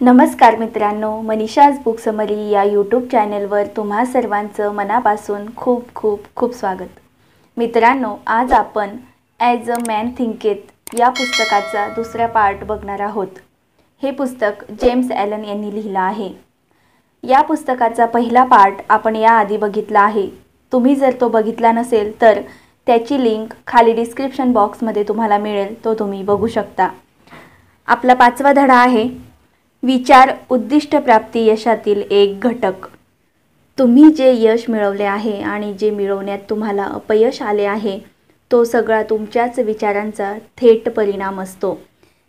नमस्कार मित्रांनो, Manisha's book summary या यूट्यूब चॅनलवर तुम्हा सर्वांचं मनापासून खूप खूप खूप स्वागत। मित्रांनो, आज आपण ॲज अ मॅन थिंकेथ या पुस्तकाचा दुसरा पार्ट बघणार आहोत। हे पुस्तक जेम्स ॲलन यांनी लिहिलं आहे। या पुस्तकाचा पहिला पार्ट आपण याआधी बघितला आहे। तुम्ही जर तो बघितला नसेल तर त्याची लिंक खाली डिस्क्रिप्शन बॉक्समध्ये तुम्हाला मिळेल, तो तुम्ही बघू शकता। आपला पाचवा धडा आहे विचार उद्दिष्ट प्राप्ती यशातील एक घटक। तुम्ही जे यश मिळवले आहे आणि जे मिळवण्यात तुम्हाला अपयश आले आहे तो सगळा तुमच्याच विचारांचा थेट परिणाम असतो।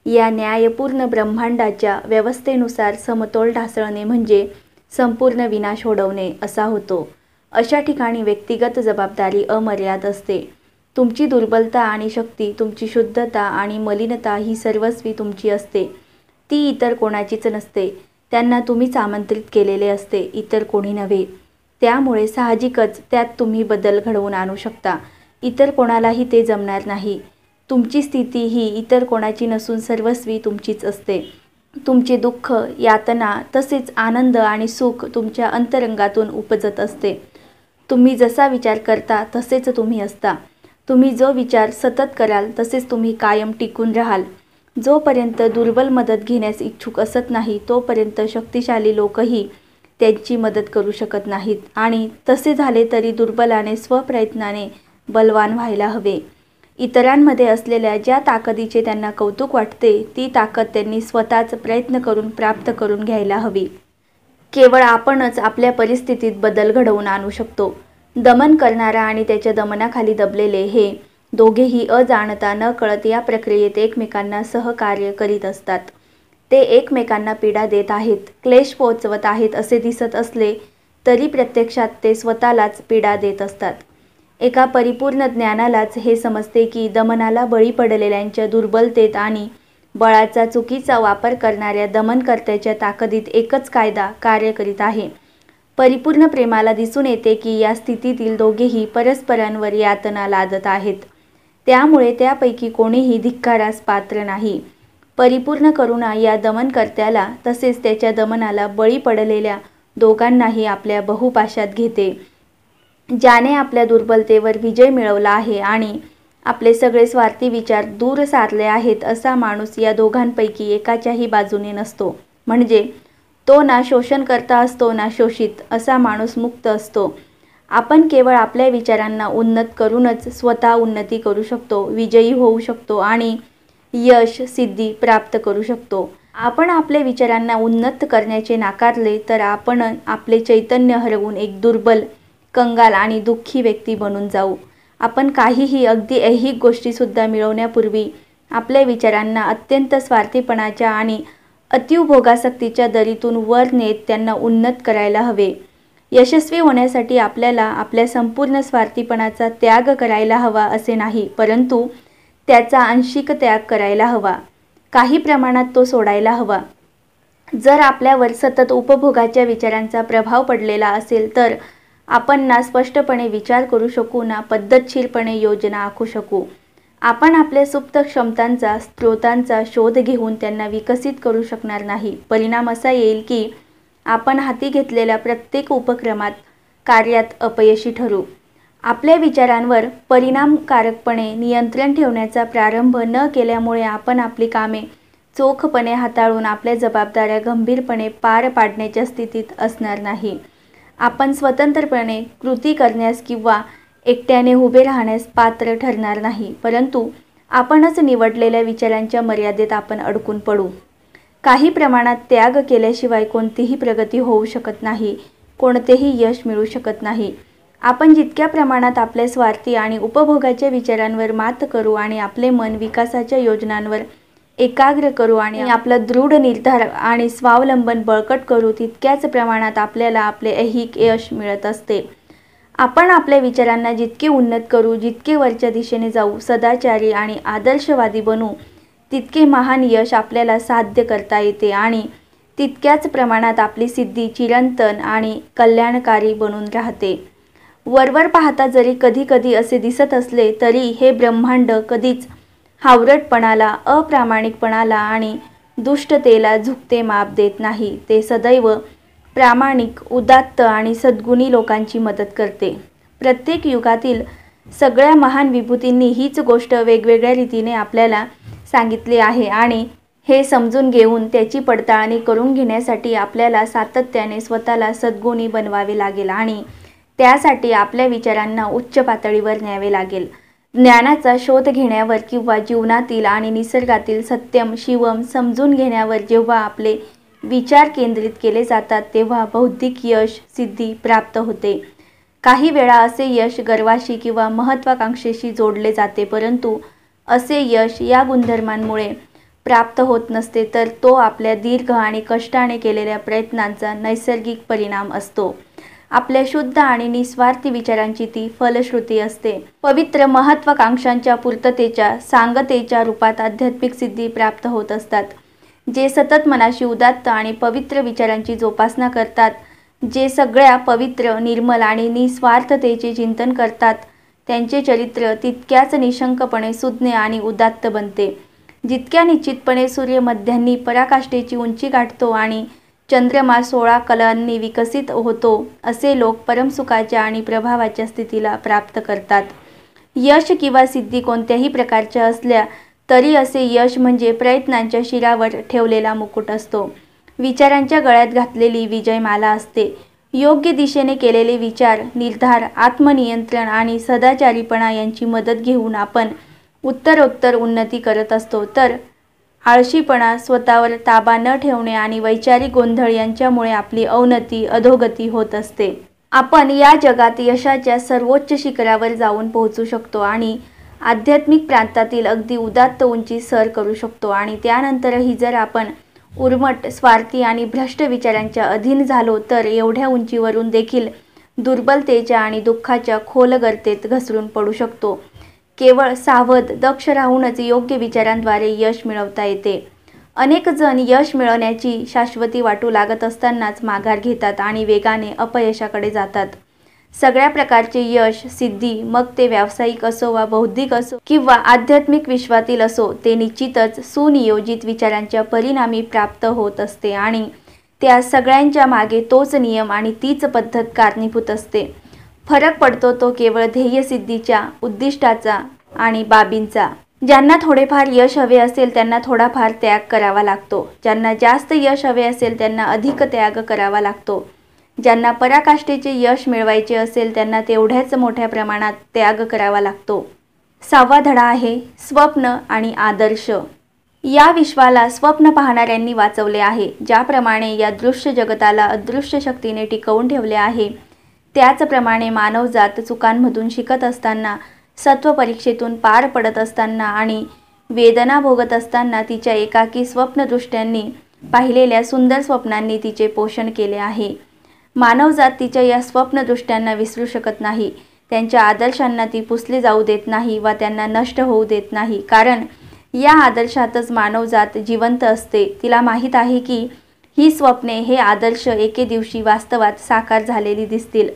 या न्यायपूर्ण ब्रह्मांडाच्या व्यवस्थेनुसार समतोल ढासळणे म्हणजे संपूर्ण विनाश ओढवणे असा होतो। अशा ठिकाणी व्यक्तिगत जबाबदारी अमर्याद असते। तुमची दुर्बलता आणि शक्ती, तुमची शुद्धता आणि मलिनता ही सर्वस्वी तुमची असते, ती इतर कोणाचीच नसते। त्यांना तुम्हीच आमंत्रित केलेले असते, इतर कोणी नव्हे। त्यामुळे साहजिकच त्यात तुम्ही बदल घडवून आणू शकता, इतर कोणालाही ते जमणार नाही। तुमची स्थिती ही इतर कोणाची नसून सर्वस्वी तुमचीच असते। तुमचे दुःख, यातना तसेच आनंद आणि सुख तुमच्या अंतरंगातून उपजत असते। तुम्ही जसा विचार करता तसेच तुम्ही असता। तुम्ही जो विचार सतत कराल तसेच तुम्ही कायम टिकून राहाल। जोपर्यंत दुर्बल मदत घेण्यास इच्छुक असत नाही तोपर्यंत शक्तिशाली लोकही त्यांची मदत करू शकत नाहीत, आणि तसे झाले तरी दुर्बलाने स्वप्रयत्नाने बलवान व्हायला हवे। इतरांमध्ये असलेल्या ज्या ताकदीचे त्यांना कौतुक वाटते ती ताकद त्यांनी स्वतःच प्रयत्न करून प्राप्त करून घ्यायला हवी। केवळ आपणच आपल्या परिस्थितीत बदल घडवून आणू शकतो। दमन करणारा आणि त्याच्या दमनाखाली दबलेले हे दोघेही अजाणता न कळत या प्रक्रियेत एकमेकांना सहकार्य करीत असतात। ते एकमेकांना पीडा देत आहेत, क्लेश पोहोचवत आहेत असे दिसत असले तरी प्रत्यक्षात ते स्वतःलाच पीडा देत असतात। एका परिपूर्ण ज्ञानालाच हे समजते की दमनाला बळी पडलेल्यांच्या दुर्बलतेत आणि बळाचा चुकीचा वापर करणाऱ्या दमनकर्त्याच्या ताकदीत एकच कायदा कार्य करीत आहे। परिपूर्ण प्रेमाला दिसून येते की या स्थितीतील दोघेही परस्परांवर यातना लादत आहेत, त्यामुळे त्यापैकी कोणीही धिक्कारास पात्र नाही। परिपूर्ण करुणा या दमनकर्त्याला तसेच त्याच्या दमनाला बळी पडलेल्या दोघांनाही आपल्या बहुपाशात घेते। ज्याने आपल्या दुर्बलतेवर विजय मिळवला आहे आणि आपले सगळे स्वार्थी विचार दूर सारले आहेत असा माणूस या दोघांपैकी एकाच्याही बाजूने नसतो। म्हणजे तो ना शोषणकर्ता असतो ना शोषित, असा माणूस मुक्त असतो। आपण केवळ आपल्या विचारांना उन्नत करूनच स्वतः उन्नती करू शकतो, विजयी होऊ शकतो आणि यश सिद्धी प्राप्त करू शकतो। आपण आपल्या विचारांना उन्नत करण्याचे नाकारले तर आपण आपले चैतन्य हरवून एक दुर्बल, कंगाल आणि दुःखी व्यक्ती बनून जाऊ। आपण काहीही, अगदी ऐहिक गोष्टीसुद्धा मिळवण्यापूर्वी आपल्या विचारांना अत्यंत स्वार्थीपणाच्या आणि अतिभोगासक्तीच्या दरीतून वर नेत त्यांना उन्नत करायला हवे। यशस्वी होण्यासाठी आपल्याला आपल्या संपूर्ण स्वार्थीपणाचा त्याग करायला हवा असे नाही, परंतु त्याचा आंशिक त्याग करायला हवा। काही प्रमाणात तो सोडायला हवा। जर आपल्यावर सतत उपभोगाच्या विचारांचा प्रभाव पडलेला असेल तर आपण ना स्पष्टपणे विचार करू शकू ना पद्धतशीरपणे योजना आखू शकू। आपण आपल्या सुप्त क्षमतांचा, स्रोतांचा शोध घेऊन त्यांना विकसित करू शकणार नाही। परिणाम असा येईल की आपण हाती घेतलेल्या प्रत्येक उपक्रमात, कार्यात अपयशी ठरू। आपल्या विचारांवर परिणामकारकपणे नियंत्रण ठेवण्याचा प्रारंभ न केल्यामुळे आपण आपली कामे चोखपणे हाताळून आपल्या जबाबदाऱ्या गंभीरपणे पार पाडण्याच्या स्थितीत असणार नाही। आपण स्वतंत्रपणे कृती करण्यास किंवा एकट्याने उभे राहण्यास पात्र ठरणार नाही, परंतु आपणच निवडलेल्या विचारांच्या मर्यादेत आपण अडकून पडू। काही प्रमाणात त्याग केल्याशिवाय कोणतीही प्रगती होऊ शकत नाही, कोणतेही यश मिळू शकत नाही। आपण जितक्या प्रमाणात आपल्या स्वार्थी आणि उपभोगाच्या विचारांवर मात करू आणि आपले मन विकासाच्या योजनांवर एकाग्र करू आणि आपला दृढ निर्धार आणि स्वावलंबन बळकट करू, तितक्याच प्रमाणात आपल्याला आपले ऐहिक यश मिळत असते। आपण आपल्या विचारांना जितके उन्नत करू, जितके वरच्या दिशेने जाऊ, सदाचारी आणि आदर्शवादी बनू, तितके महान यश आपल्याला साध्य करता येते आणि तितक्याच प्रमाणात आपली सिद्धी चिरंतन आणि कल्याणकारी बनून राहते। वरवर पाहता जरी कधी कधी असे दिसत असले तरी हे ब्रह्मांड कधीच हावरटपणाला, अप्रामाणिकपणाला आणि दुष्टतेला झुकते माप देत नाही. ते सदैव प्रामाणिक, उदात्त आणि सद्गुणी लोकांची मदत करते. प्रत्येक युगातील सगळ्या महान विभूतींनी हीच गोष्ट वेगवेगळ्या रीतीने आपल्याला सांगितली आहे आणि हे समजून घेऊन त्याची पडताळणी करून घेण्यासाठी आपल्याला सातत्याने स्वतःला सद्गुणी बनवावे लागेल आणि त्यासाठी आपल्या विचारांना उच्च पातळीवर न्यावे लागेल. ज्ञानाचा शोध घेण्यावर किंवा जीवनातील आणि निसर्गातील सत्यम शिवम समजून घेण्यावर जेव्हा आपले विचार केंद्रित केले जातात तेव्हा बौद्धिक यश सिद्धी प्राप्त होते. काही वेळा असे यश गर्वाशी किंवा महत्त्वाकांक्षेशी जोडले जाते, परंतु असे यश या गुणधर्मांमुळे प्राप्त होत नसते, तर तो आपल्या दीर्घ आणि कष्टाने केलेल्या प्रयत्नांचा नैसर्गिक परिणाम असतो. आपल्या शुद्ध आणि निस्वार्थी विचारांची ती फलश्रुती असते. पवित्र महत्त्वाकांक्षांच्या पूर्ततेच्या सांगतेच्या रूपात आध्यात्मिक सिद्धी प्राप्त होत असतात. जे सतत मनाशी उदात्त आणि पवित्र विचारांची जोपासना करतात, जे सगळ्या पवित्र, निर्मल आणि निस्वार्थतेचे चिंतन करतात, त्यांचे चरित्र तितक्याच निशंकपणे सुज्ञ आणि उदात्त बनते. जितक्या निश्चितपणे सूर्य मध्यान्ही पराकाष्ठेची उंची गाठतो आणि चंद्रमा 16 कलांनी विकसित होतो, असे लोक परमसुखाच्या आणि प्रभावाच्या स्थितीला प्राप्त करतात. यश किंवा सिद्धी कोणत्याही प्रकारच्या असल्या तरी असे यश म्हणजे प्रयत्नांच्या शिरावर ठेवलेला मुकुट असतो, विचारांच्या गळ्यात घातलेली विजयमाला असते. योग्य दिशेने केलेले विचार, निर्धार, आत्मनियंत्रण आणि सदाचारीपणा यांची मदत घेऊन आपण उत्तरोत्तर उन्नती करत असतो, तर आळशीपणा, स्वतःवर ताबा न ठेवणे आणि वैचारिक गोंधळ यांच्यामुळे आपली अवनती, अधोगती होत असते. आपण या जगात यशाच्या सर्वोच्च शिखरावर जाऊन पोहोचू शकतो आणि आध्यात्मिक प्रांतातील अगदी उदात्त उंची सर करू शकतो आणि त्यानंतरही जर आपण उर्मट, स्वार्थी आणि भ्रष्ट विचारांच्या अधीन झालो तर एवढ्या उंचीवरून देखील दुर्बलतेच्या आणि दुःखाच्या खोल गर्तेत घसरून पडू शकतो. केवळ सावध, दक्ष राहूनच योग्य विचारांद्वारे यश मिळवता येते. अनेक जण यश मिळवण्याची शाश्वती वाटू लागत असतानाच माघार घेतात आणि वेगाने अपयशाकडे जातात. सगळ्या प्रकारचे यश, सिद्धी, मग ते व्यावसायिक असो वा बौद्धिक असो किंवा आध्यात्मिक विश्वातील असो, ते निश्चितच सुनियोजित विचारांच्या परिणामी प्राप्त होत असते आणि त्या सगळ्यांच्या मागे तोच नियम आणि तीच पद्धत कारणीभूत असते. फरक पडतो तो केवळ ध्येयसिद्धीच्या, उद्दिष्टाचा आणि बाबींचा. ज्यांना थोडेफार यश हवे असेल त्यांना थोडाफार त्याग करावा लागतो. ज्यांना जास्त यश हवे असेल त्यांना अधिक त्याग करावा लागतो. ज्यांना पराकाष्ठेचे यश मिळवायचे असेल त्यांना तेवढ्याच मोठ्या प्रमाणात त्याग करावा लागतो. 6वा धडा आहे स्वप्न आणि आदर्श. या विश्वाला स्वप्न पाहणाऱ्यांनी वाचवले आहे. ज्याप्रमाणे या दृश्य जगताला अदृश्य शक्तीने टिकवून ठेवले आहे, त्याचप्रमाणे मानवजात चुकांमधून शिकत असताना, सत्व परीक्षेतून पार पडत असताना आणि वेदना भोगत असताना तिच्या एकाकी स्वप्नदृष्ट्यांनी पाहिलेल्या सुंदर स्वप्नांनी तिचे पोषण केले आहे. मानवजात तिच्या या स्वप्नदृष्ट्यांना विसरू शकत नाही. त्यांच्या आदर्शांना ती पुसली जाऊ देत नाही वा त्यांना नष्ट होऊ देत नाही, कारण या आदर्शातच मानवजात जिवंत असते. तिला माहीत आहे की ही स्वप्ने, हे आदर्श एके दिवशी वास्तवात साकार झालेली दिसतील.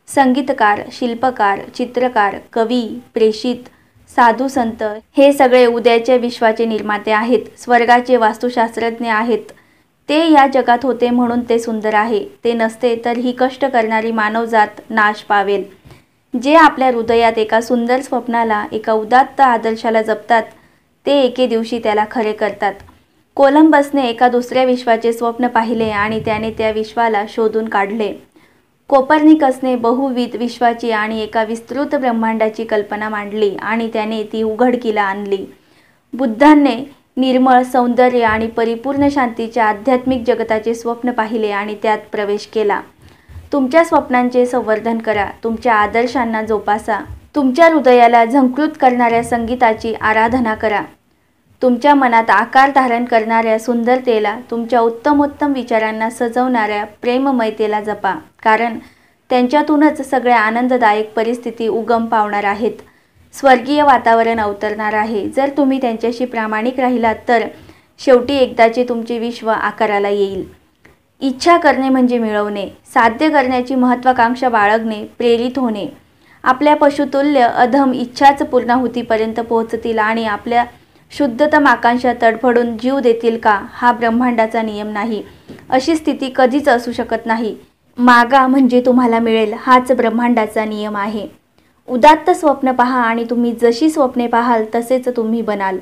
संगीतकार, शिल्पकार, चित्रकार, कवी, प्रेषित, साधू संत हे सगळे उद्याच्या विश्वाचे निर्माते आहेत, स्वर्गाचे वास्तुशास्त्रज्ञ आहेत. ते या जगात होते म्हणून ते सुंदर आहे. ते नसते तर ही कष्ट करणारी मानवजात नाश पावेल. जे आपल्या हृदयात एका सुंदर स्वप्नाला, एका उदात्त आदर्शाला जपतात, ते एके दिवशी त्याला खरे करतात. कोलंबसने एका दुसऱ्या विश्वाचे स्वप्न पाहिले आणि त्याने त्या विश्वाला शोधून काढले. कोपर्निकसने बहुविध विश्वाची आणि एका विस्तृत ब्रह्मांडाची कल्पना मांडली आणि त्याने ती उघडकीला आणली. बुद्धांनी निर्मळ सौंदर्य आणि परिपूर्ण शांतीच्या आध्यात्मिक जगताचे स्वप्न पाहिले आणि त्यात प्रवेश केला. तुमच्या स्वप्नांचे संवर्धन करा, तुमच्या आदर्शांना जोपासा, तुमच्या हृदयाला झंकृत करणाऱ्या संगीताची आराधना करा, तुमच्या मनात आकार धारण करणाऱ्या सुंदरतेला, तुमच्या उत्तमोत्तम विचारांना सजवणाऱ्या प्रेममयतेला जपा, कारण त्यांच्यातूनच सगळ्या आनंददायक परिस्थिती उगम पावणार आहेत. स्वर्गीय वातावरण अवतरणार आहे. जर तुम्ही त्यांच्याशी प्रामाणिक राहिलात तर शेवटी एकदाचे तुमचे विश्व आकाराला येईल. इच्छा करणे म्हणजे मिळवणे, साध्य करण्याची महत्त्वाकांक्षा बाळगणे, प्रेरित होणे. आपल्या पशुतुल्य अधम इच्छाच पूर्णाहुतीपर्यंत पोहोचतील आणि आपल्या शुद्धतम आकांक्षा तडफडून जीव देतील का, हा ब्रह्मांडाचा नियम नाही. अशी स्थिती कधीच असू शकत नाही. मागा म्हणजे तुम्हाला मिळेल, हाच ब्रह्मांडाचा नियम आहे. उदात्त स्वप्न पहा आणि तुम्ही जशी स्वप्ने पाहाल तसेच तुम्ही बनाल.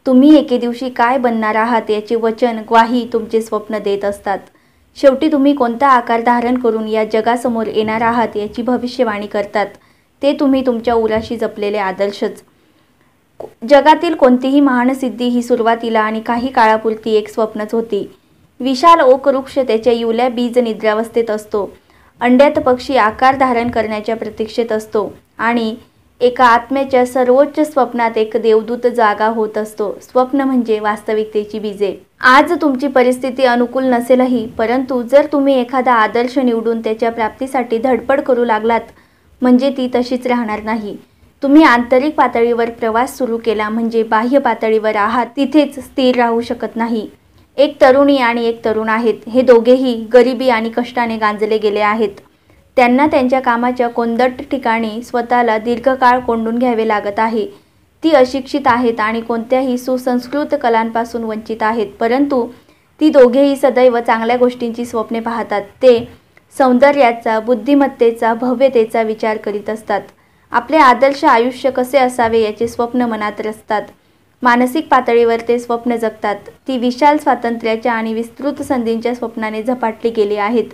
तुम्ही एके दिवशी काय बनणार आहात याचे वचन, ग्वाही तुमचे स्वप्न देत असतात. शेवटी तुम्ही कोणता आकार धारण करून या जगासमोर येणार आहात याची भविष्यवाणी करतात ते तुम्ही तुमच्या उराशी जपलेले आदर्शच. जगातील कोणतीही महान सिद्धी ही सुरुवातीला आणि काही काळापुरती एक स्वप्नच होती. विशाल ओक वृक्ष त्याच्या युल्या बीज निद्रावस्थेत असतो. अंड्यात पक्षी आकार धारण करण्याच्या प्रतीक्षेत असतो आणि एका आत्म्याच्या सर्वोच्च स्वप्नात एक देवदूत जागा होत असतो. स्वप्न म्हणजे वास्तविकतेची बीजे. आज तुमची परिस्थिती अनुकूल नसेलही, परंतु जर तुम्ही एखादा आदर्श निवडून त्याच्या प्राप्तीसाठी धडपड करू लागलात म्हणजे ती तशीच राहणार नाही. तुम्ही आंतरिक पातळीवर प्रवास सुरू केला म्हणजे बाह्य पातळीवर आहात तिथेच स्थिर राहू शकत नाही. एक तरुणी आणि एक तरुण आहेत. हे दोघेही गरिबी आणि कष्टाने गांजले गेले आहेत. त्यांना त्यांच्या कामाच्या कोंदट ठिकाणी स्वतःला दीर्घकाळ कोंडून घ्यावे लागत आहे. ती अशिक्षित आहेत आणि कोणत्याही सुसंस्कृत कलांपासून वंचित आहेत, परंतु ती दोघेही सदैव चांगल्या गोष्टींची स्वप्ने पाहतात. ते सौंदर्याचा, बुद्धिमत्तेचा, भव्यतेचा विचार करीत असतात. आपले आदर्श आयुष्य कसे असावे याचे स्वप्न मनात रचतात. मानसिक पातळीवर ते स्वप्न जगतात. ती विशाल स्वातंत्र्याच्या आणि विस्तृत संधींच्या स्वप्नाने झपाटली गेली आहेत.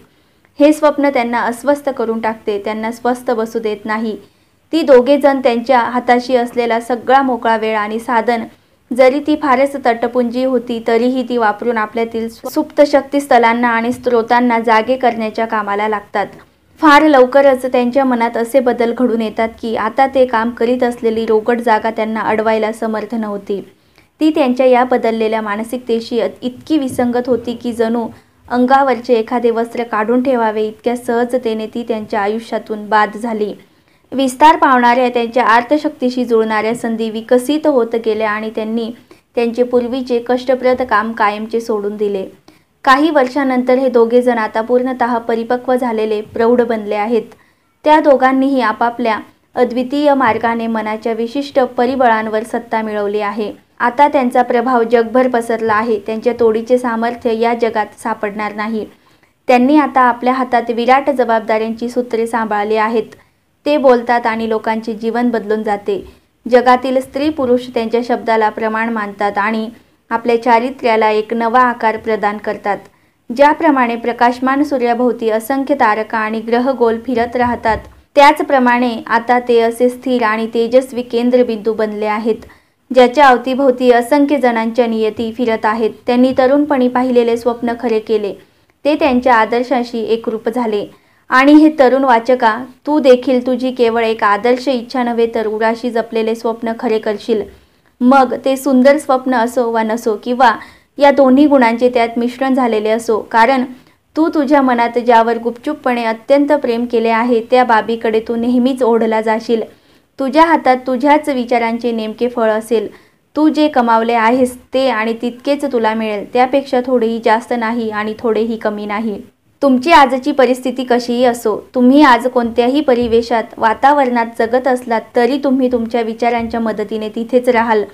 हे स्वप्न त्यांना अस्वस्थ करून टाकते, त्यांना स्वस्थ बसू देत नाही. ती दोघे जण त्यांच्या हाताशी असलेला सगळा मोकळा वेळ आणि साधन, जरी ती फारच तटपुंजी होती तरीही ती वापरून आपल्यातील सुप्त शक्तिस्थलांना आणि स्रोतांना जागे करण्याच्या कामाला लागतात. फार लवकरच त्यांच्या मनात असे बदल घडून येतात की आता ते काम करीत असलेली रोकड जागा त्यांना अडवायला समर्थ नव्हती. ती त्यांच्या या बदललेल्या मानसिकतेशी इतकी विसंगत होती की जणू अंगावरचे एखादे वस्त्र काढून ठेवावे इतक्या सहजतेने ती त्यांच्या आयुष्यातून बाद झाली. विस्तार पावणाऱ्या त्यांच्या आर्तशक्तीशी जुळणाऱ्या संधी विकसित होत गेल्या आणि त्यांनी त्यांचे पूर्वीचे कष्टप्रद काम कायमचे सोडून दिले. काही वर्षानंतर हे दोघे जण आता पूर्णतः परिपक्व झालेले प्रौढ बनले आहेत. त्या दोघांनीही आपापल्या अद्वितीय मार्गाने मनाच्या विशिष्ट परिबळांवर सत्ता मिळवली आहे. आता त्यांचा प्रभाव जगभर पसरला आहे. त्यांच्या तोडीचे सामर्थ्य या जगात सापडणार नाही. त्यांनी आता आपल्या हातात विराट जबाबदाऱ्यांची सूत्रे सांभाळली आहेत. ते बोलतात आणि लोकांचे जीवन बदलून जाते. जगातील स्त्री पुरुष त्यांच्या शब्दाला प्रमाण मानतात आणि आपल्या चारित्र्याला एक नवा आकार प्रदान करतात. ज्याप्रमाणे प्रकाशमान सूर्याभोवती असंख्य तारका आणि ग्रह गोल फिरत राहतात, त्याचप्रमाणे आता ते असे स्थिर आणि तेजस्वी केंद्रबिंदू बनले आहेत, ज्याच्या अवतीभोवती असंख्य जणांच्या नियती फिरत आहेत. त्यांनी तरुणपणी पाहिलेले स्वप्न खरे केले. ते त्यांच्या आदर्शाशी एकरूप झाले. आणि हे तरुण वाचका, तू देखील तुझी केवळ एक आदर्श इच्छा नव्हे तर उराशी जपलेले स्वप्न खरे करशील. मग ते सुंदर स्वप्न असो वा नसो, किंवा या दोन्ही गुणांचे त्यात मिश्रण झालेले असो, कारण तू तुझ्या मनात ज्यावर गुपचूपपणे अत्यंत प्रेम केले आहे त्या बाबीकडे तू नेहमीच ओढला जाशील. तुझ्या हातात तुझ्याच विचारांचे नेमके फळ असेल. तू जे कमावले आहेस ते आणि तितकेच तुला मिळेल, त्यापेक्षा थोडेही जास्त नाही आणि थोडेही कमी नाही. तुमची आजची परिस्थिती कशीही असो, तुम्ही आज कोणत्याही परिवेशात, वातावरणात जगत असलात तरी तुम्ही तुमच्या विचारांच्या मदतीने तिथेच राहाल.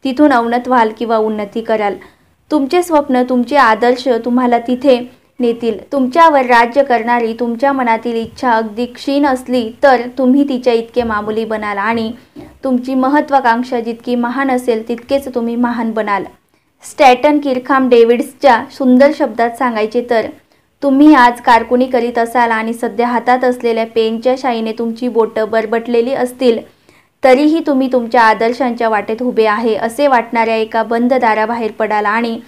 तिथून अवनत व्हाल किंवा उन्नती कराल. तुमचे स्वप्न, तुमचे आदर्श तुम्हाला तिथे नेतील. तुमच्यावर राज्य करणारी तुमच्या मनातील इच्छा अगदी क्षीण असली तर तुम्ही तिच्या इतके मामुली बनाल आणि तुमची महत्त्वाकांक्षा जितकी महान असेल तितकेच तुम्ही महान बनाल. स्टॅटन किरखाम डेव्हिड्सच्या सुंदर शब्दात सांगायचे तर, तुम्ही आज कारकुनी करीत असाल आणि सध्या हातात असलेल्या पेनच्या शाईने तुमची बोटं बरबटलेली असतील तरीही तुम्ही तुमच्या आदर्शांच्या वाटेत उभे आहे असे वाटणाऱ्या एका बंद दाराबाहेर पडाल आणि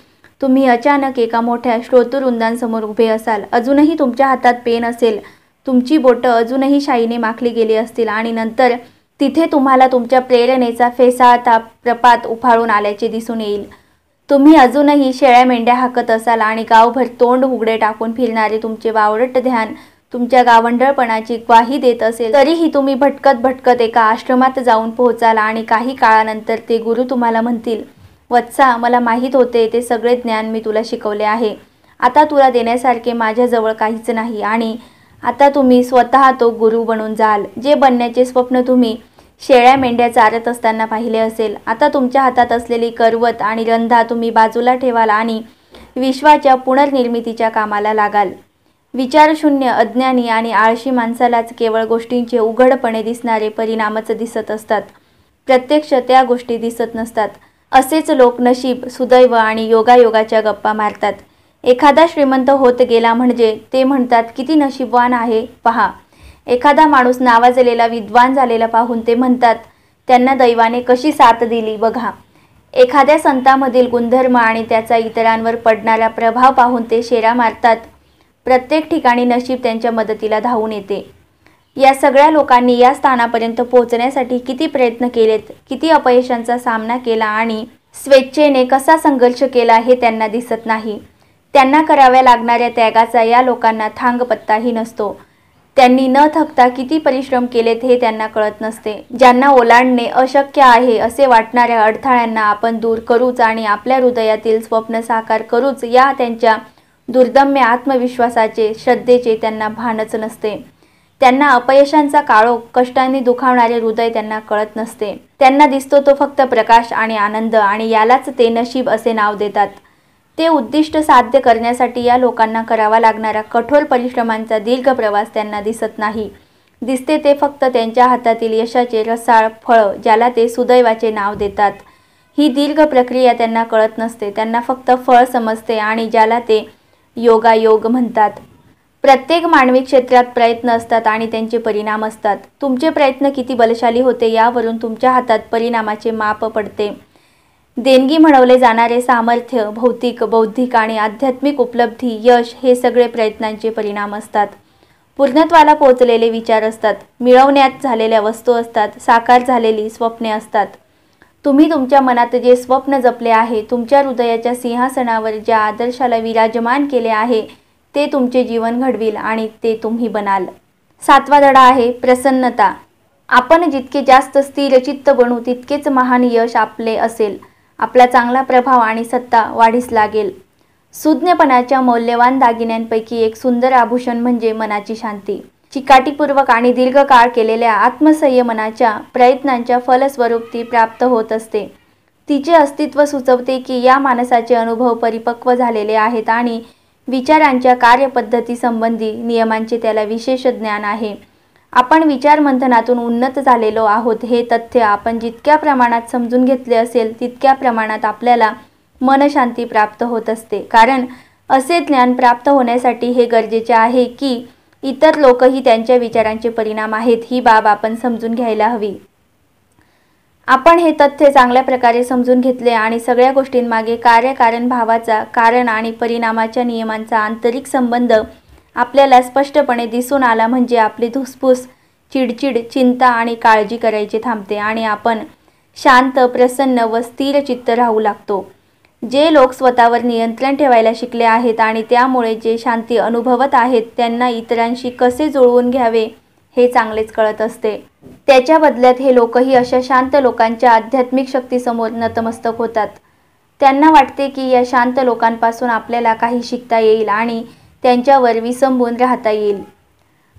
तुम्ही अचानक एका मोठ्या श्रोतृवृंदांसमोर उभे असाल. अजूनही तुमच्या हातात पेन असेल, तुमची बोटं अजूनही शाईने माखली गेली असतील आणि नंतर तिथे तुम्हाला तुमच्या प्रेरणेचा फेसाळता प्रपात उफाळून आल्याचे दिसून येईल. तुम्ही अजूनही शेळ्या मेंढ्या हाकत असाल आणि गावभर तोंड उघडे टाकून फिरणारे तुमचे वावरट ध्यान तुमच्या गावंढळपणाची ग्वाही देत असेल तरीही तुम्ही भटकत भटकत एका आश्रमात जाऊन पोहोचाल आणि काही काळानंतर ते गुरु तुम्हाला म्हणतील, वत्सा, मला माहीत होते ते सगळे ज्ञान मी तुला शिकवले आहे. आता तुला देण्यासारखे माझ्याजवळ काहीच नाही आणि आता तुम्ही स्वतः तो गुरु बनून जाल. जे बनण्याचे स्वप्न तुम्ही शेळ्या मेंढ्या चारत असताना पाहिले असेल। आता तुमच्या हातात असलेली करवत आणि रंधा तुम्ही बाजूला ठेवाल आणि विश्वाच्या पुनर्निर्मितीच्या कामाला लागाल। विचारशून्य, अज्ञानी आणि आळशी माणसालाच केवळ गोष्टींचे उघडपणे दिसणारे परिणामच दिसत असतात, प्रत्यक्ष त्या गोष्टी दिसत नसतात। असेच लोक नशीब, सुदैव आणि योगायोगाच्या गप्पा मारतात। एखादा श्रीमंत होत गेला म्हणजे ते म्हणतात किती नशीबवान आहे पहा। एखादा माणूस नावाजलेला विद्वान झालेला पाहून ते म्हणतात त्यांना दैवाने कशी साथ दिली बघा। एखाद्या संतामधील गुणधर्म आणि त्याचा इतरांवर पडणारा प्रभाव पाहून ते शेरा मारतात। प्रत्येक ठिकाणी नशीब त्यांच्या मदतीला धावून येते। या सगळ्या लोकांनी या स्थानापर्यंत पोहोचण्यासाठी किती प्रयत्न केलेत, किती अपयशांचा सामना केला आणि स्वेच्छेने कसा संघर्ष केला हे त्यांना दिसत नाही। त्यांना कराव्या लागणाऱ्या त्यागाचा या लोकांना थांगपत्ताही नसतो। त्यांनी न थकता किती परिश्रम केलेत हे त्यांना कळत नसते। ज्यांना ओलांडणे अशक्य आहे असे वाटणाऱ्या अडथळ्यांना आपण दूर करूच आणि आपल्या हृदयातील स्वप्न साकार करूच या त्यांच्या दुर्दम्य आत्मविश्वासाचे, श्रद्धेचे त्यांना भानच नसते। त्यांना अपयशांचा काळोख, कष्टांनी दुखावणारे हृदय त्यांना कळत नसते। त्यांना दिसतो तो फक्त प्रकाश आणि आनंद आणि यालाच ते नशीब असे नाव देतात। ते उद्दिष्ट साध्य करण्यासाठी या लोकांना करावा लागणारा कठोर परिश्रमांचा दीर्घ प्रवास त्यांना दिसत नाही। दिसते ते फक्त त्यांच्या हातातील यशाचे रसाळ फळ, ज्याला ते सुदैवाचे नाव देतात। ही दीर्घ प्रक्रिया त्यांना कळत नसते, त्यांना फक्त फळ समजते आणि ज्याला ते योगायोग म्हणतात। प्रत्येक मानवी क्षेत्रात प्रयत्न असतात आणि त्यांचे परिणाम असतात। तुमचे प्रयत्न किती बलशाली होते यावरून तुमच्या हातात परिणामाचे माप पडते। देणगी म्हणवले जाणारे सामर्थ्य, भौतिक, बौद्धिक आणि आध्यात्मिक उपलब्धी, यश हे सगळे प्रयत्नांचे परिणाम असतात। पूर्णत्वाला पोहोचलेले विचार असतात, मिळवण्यात झालेल्या वस्तू असतात, साकार झालेली स्वप्ने असतात। तुम्ही तुमच्या मनात जे स्वप्न जपले आहे, तुमच्या हृदयाच्या सिंहासनावर ज्या आदर्शाला विराजमान केले आहे, ते तुमचे जीवन घडविल आणि ते तुम्ही बनाल। 7वा धडा आहे प्रसन्नता। आपण जितके जास्त स्थिरचित्त बनू तितकेच महान यश आपले असेल। आपला चांगला प्रभाव आणि सत्ता वाढीस लागेल। सुज्ञपणाच्या मौल्यवान दागिन्यांपैकी एक सुंदर आभूषण म्हणजे मनाची शांती। चिकाटीपूर्वक आणि दीर्घकाळ केलेल्या आत्मसंयमनाच्या प्रयत्नांच्या फलस्वरूप ती प्राप्त होत असते। तिचे अस्तित्व सुचवते की या माणसाचे अनुभव परिपक्व झालेले आहेत आणि विचारांच्या कार्यपद्धती संबंधी नियमांचे त्याला विशेष ज्ञान आहे। आपण विचारमंथनातून उन्नत झालेलो आहोत हे तथ्य आपण जितक्या प्रमाणात समजून घेतले असेल तितक्या प्रमाणात आपल्याला मनशांती प्राप्त होत असते, कारण असे ज्ञान प्राप्त होण्यासाठी हे गरजेचे आहे की इतर लोकही त्यांच्या विचारांचे परिणाम आहेत ही बाब आपण समजून घ्यायला हवी। आपण हे तथ्य चांगल्या प्रकारे समजून घेतले आणि सगळ्या गोष्टींमागे कार्यकारण भावाचा, कारण आणि परिणामाच्या नियमांचा आंतरिक संबंध आपल्याला स्पष्टपणे दिसून आला म्हणजे आपली धुसफूस, चिडचिड, चिंता आणि काळजी करायची थांबते आणि आपण शांत, प्रसन्न व स्थिर चित्त राहू लागतो। जे लोक स्वतःवर नियंत्रण ठेवायला शिकले आहेत आणि त्यामुळे जे शांती अनुभवत आहेत त्यांना इतरांशी कसे जुळवून घ्यावे हे चांगलेच कळत असते। त्याच्या बदल्यात हे लोकही अशा शांत लोकांच्या आध्यात्मिक शक्तीसमोर नतमस्तक होतात। त्यांना वाटते की या शांत लोकांपासून आपल्याला काही शिकता येईल आणि त्यांच्यावर विसंबून राहता येईल।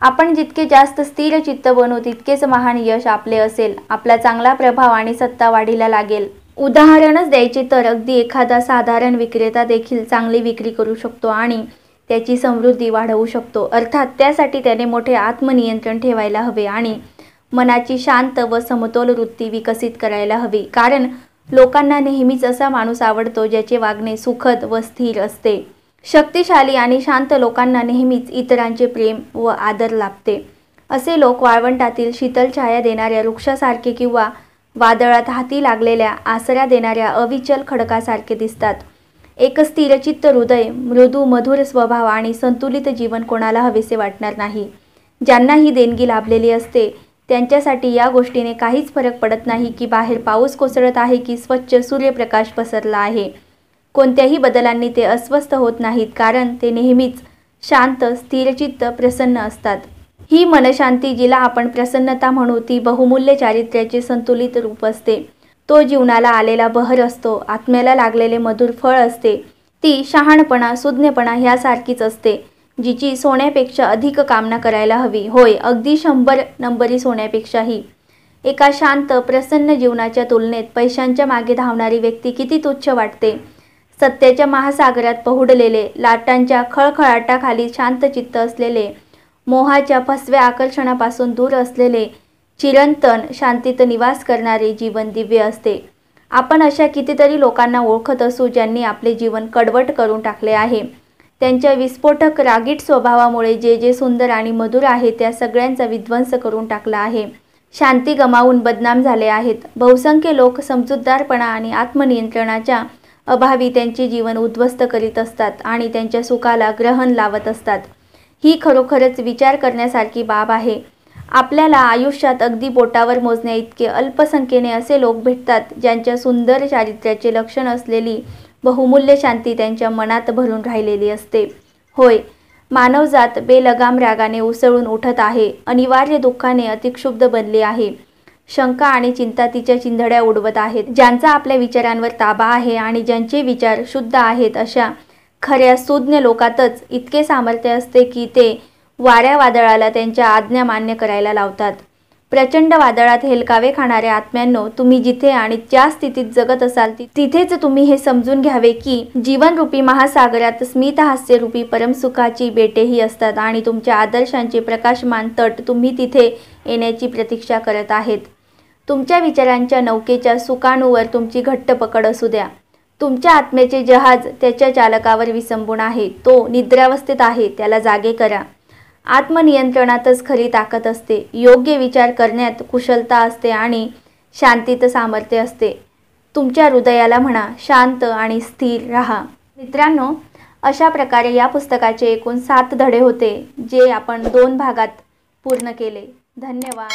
आपण जितके जास्त स्थिर चित्त बनू तितकेच महान यश आपले असेल। आपला चांगला प्रभाव आणि सत्ता वाढीला लागेल। उदाहरणच द्यायचे तर अगदी एखादा साधारण विक्रेता देखील चांगली विक्री करू शकतो आणि त्याची समृद्धी वाढवू शकतो। अर्थात त्यासाठी त्याने मोठे आत्मनियंत्रण ठेवायला हवे आणि मनाची शांत व समतोल वृत्ती विकसित करायला हवी, कारण लोकांना नेहमीच असा माणूस आवडतो ज्याचे वागणे सुखद व स्थिर असते। शक्तिशाली आणि शांत लोकांना नेहमीच इतरांचे प्रेम व आदर लाभते। असे लोक वाळवंटातील शीतल छाया देणाऱ्या वृक्षासारखे किंवा वादळात हाती लागलेल्या आसरा देणाऱ्या अविचल खडकासारखे दिसतात। एक स्थिरचित्त हृदय, मृदू मधुर स्वभाव आणि संतुलित जीवन कोणाला हवेसे वाटणार नाही। ज्यांना ही देणगी लाभलेली असते त्यांच्यासाठी या गोष्टीने काहीच फरक पडत नाही की बाहेर पाऊस कोसळत आहे की स्वच्छ सूर्यप्रकाश पसरला आहे। कोणत्याही बदलांनी ते अस्वस्थ होत नाहीत, कारण ते नेहमीच शांत, स्थिरचित्त, प्रसन्न असतात। ही मनशांती, जिला आपण प्रसन्नता म्हणू, ती बहुमूल्य चारित्र्याचे संतुलित रूप असते। तो जीवनाला आलेला बहर असतो, आत्म्याला लागलेले मधुर फळ असते। ती शहाणपणा, सुज्ञपणा ह्यासारखीच असते, जिची सोन्यापेक्षा अधिक कामना करायला हवी। होय, अगदी 100 नंबरी सोन्यापेक्षाही। एका शांत प्रसन्न जीवनाच्या तुलनेत पैशांच्या मागे धावणारी व्यक्ती किती तुच्छ वाटते। सत्याच्या महासागरात पहुडलेले, लाटांच्या खळखळाटाखाली शांत चित्त असलेले, मोहाच्या फसव्या आकर्षणापासून दूर असलेले, चिरंतन शांतीत निवास करणारे जीवन दिव्य असते। आपण अशा कितीतरी लोकांना ओळखत असू ज्यांनी आपले जीवन कडवट करून टाकले आहे। त्यांच्या विस्फोटक रागीट स्वभावामुळे जे जे सुंदर आणि मधुर आहे त्या सगळ्यांचा विध्वंस करून टाकला आहे। शांती गमावून बदनाम झाले आहेत। बहुसंख्य लोक समजूतदारपणा आणि आत्मनियंत्रणाच्या अभावी त्यांचे जीवन उद्ध्वस्त करीत असतात आणि त्यांच्या सुखाला ग्रहण लावत असतात। ही खरोखरच विचार करण्यासारखी बाब आहे। आपल्याला आयुष्यात अगदी बोटावर मोजण्या इतके अल्पसंख्येने असे लोक भेटतात ज्यांच्या सुंदर चारित्र्याचे लक्षण असलेली बहुमूल्य शांती त्यांच्या मनात भरून राहिलेली असते। होय, मानवजात बेलगाम रागाने उसळून उठत आहे, अनिवार्य दुःखाने अतिक्षुब्ध बनली आहे। शंका आणि चिंता तिच्या चिंधड्या उडवत आहेत। ज्यांचा आपल्या विचारांवर ताबा आहे आणि ज्यांचे विचार शुद्ध आहेत अशा खऱ्या सुज्ञ लोकातच इतके सामर्थ्य असते की ते वाऱ्या वादळाला त्यांच्या आज्ञा मान्य करायला लावतात। प्रचंड वादळात हेलकावे खाणाऱ्या आत्म्यांनो, तुम्ही जिथे आणि ज्या स्थितीत जगत असाल तिथेच तुम्ही हे समजून घ्यावे की जीवनरूपी महासागरात स्मितहास्यरूपी परमसुखाची बेटेही असतात आणि तुमच्या आदर्शांचे प्रकाशमान तट तुम्ही तिथे येण्याची प्रतीक्षा करत आहेत। तुमच्या विचारांच्या नौकेच्या सुकाणूवर तुमची घट्ट पकड असू द्या। तुमच्या आत्म्याचे जहाज त्याच्या चालकावर विसंबून आहे। तो निद्रावस्थेत आहे, त्याला जागे करा। आत्मनियंत्रणातच खरी ताकद असते, योग्य विचार करण्यात कुशलता असते आणि शांतीत सामर्थ्य असते। तुमच्या हृदयाला म्हणा, शांत आणि स्थिर राहा। मित्रांनो, अशा प्रकारे या पुस्तकाचे एकूण 7 धडे होते जे आपण 2 भागात पूर्ण केले। धन्यवाद।